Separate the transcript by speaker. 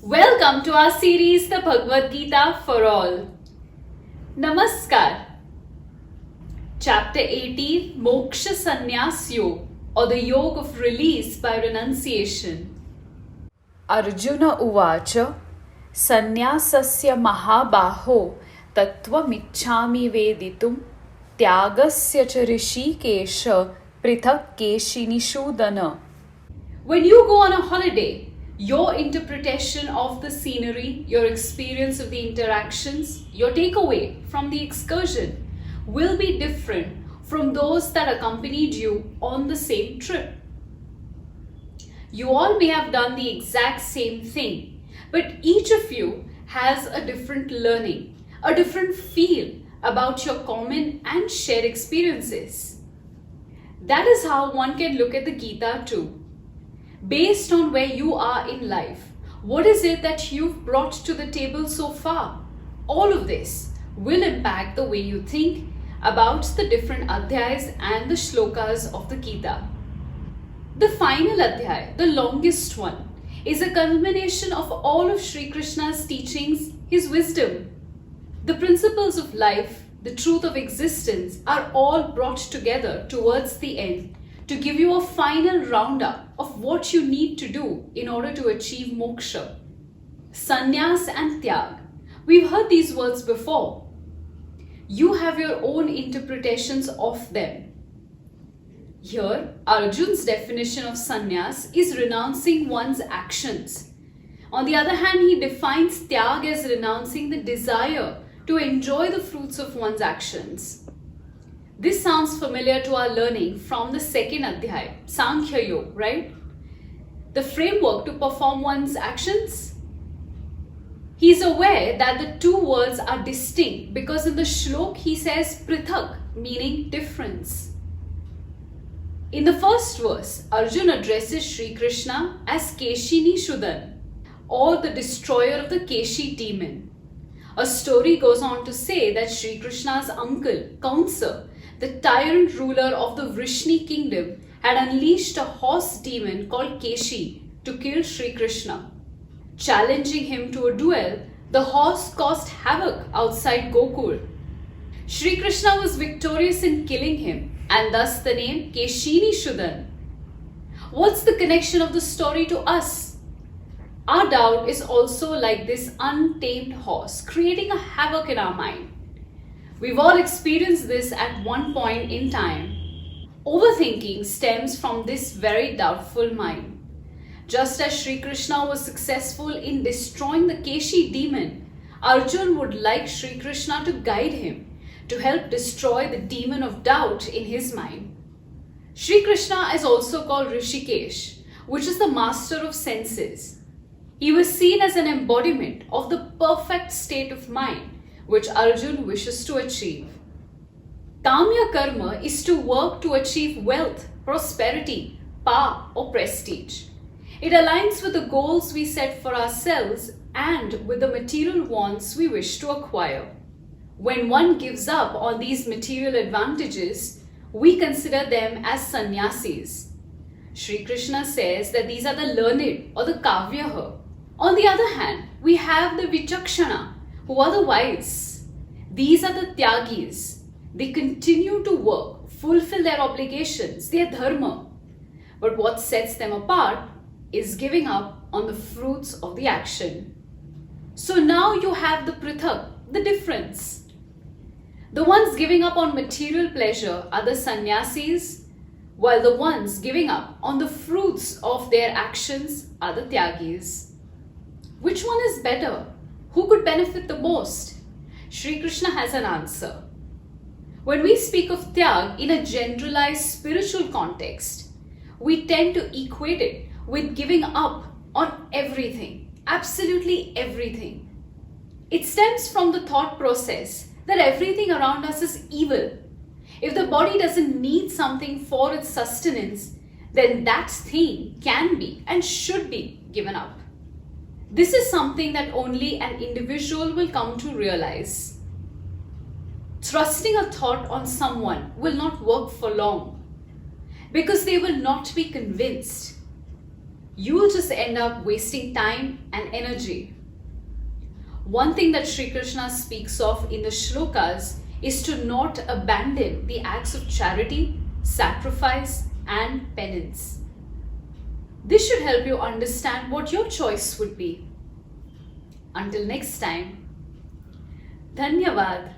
Speaker 1: Welcome to our series, The Bhagavad Gita for All. Namaskar. Chapter 18, Mokṣha Sanyās Yog, or the Yoga of Release by Renunciation. Arjuna Uvacha Sanyāsasya Mahabaho Tattvamiccāmi Veditum Tyagasya cha Hrishekesha Prithak Keshinishudan. When you go on a holiday, your interpretation of the scenery, your experience of the interactions, your takeaway from the excursion will be different from those that accompanied you on the same trip. You all may have done the exact same thing, but each of you has a different learning, a different feel about your common and shared experiences. That is how one can look at the Gita too. Based on where you are in life, what is it that you've brought to the table so far? All of this will impact the way you think about the different Adhyays and the shlokas of the Gita. The final Adhyay, the longest one, is a culmination of all of Shri Krishna's teachings, his wisdom. The principles of life, the truth of existence are all brought together towards the end to give you a final roundup of what you need to do in order to achieve moksha. Sanyās and Tyāg. We've heard these words before. You have your own interpretations of them. Here, Arjun's definition of sannyas is renouncing one's actions. On the other hand, he defines Tyāg as renouncing the desire to enjoy the fruits of one's actions. This sounds familiar to our learning from the second Adhyay, Sankhya Yoga, right? The framework to perform one's actions. He is aware that the two words are distinct because in the shlok he says prithak, meaning difference. In the first verse, Arjun addresses Shri Krishna as Keshinishudan, or the destroyer of the Keshi demon. A story goes on to say that Shri Krishna's uncle, Kamsa, the tyrant ruler of the Vrishni kingdom, had unleashed a horse demon called Keshi to kill Shri Krishna. Challenging him to a duel, the horse caused havoc outside Gokul. Shri Krishna was victorious in killing him, and thus the name Keshinishudan. What's the connection of the story to us? Our doubt is also like this untamed horse, creating a havoc in our mind. We've all experienced this at one point in time. Overthinking stems from this very doubtful mind. Just as Shri Krishna was successful in destroying the Keshi demon, Arjun would like Shri Krishna to guide him to help destroy the demon of doubt in his mind. Shri Krishna is also called Hrishekesha, which is the master of senses. He was seen as an embodiment of the perfect state of mind which Arjun wishes to achieve. Kamyakarma is to work to achieve wealth, prosperity, power or prestige. It aligns with the goals we set for ourselves and with the material wants we wish to acquire. When one gives up on these material advantages, we consider them as sannyasis. Shri Krishna says that these are the learned or the kavyaha. On the other hand, we have the vichakshana, who are the wise. These are the tyagis. They continue to work, fulfill their obligations, their dharma. But what sets them apart is giving up on the fruits of the action. So now you have the prithak, the difference. The ones giving up on material pleasure are the sannyasis, while the ones giving up on the fruits of their actions are the tyagis. Which one is better? Who could benefit the most? Shri Krishna has an answer. When we speak of Tyag in a generalized spiritual context, we tend to equate it with giving up on everything, absolutely everything. It stems from the thought process that everything around us is evil. If the body doesn't need something for its sustenance, then that thing can be and should be given up. This is something that only an individual will come to realize. Thrusting a thought on someone will not work for long because they will not be convinced. you'll just end up wasting time and energy. One thing that Shri Krishna speaks of in the shlokas is to not abandon the acts of charity, sacrifice, and penance. This should help you understand what your choice would be. Until next time, Dhanyavad.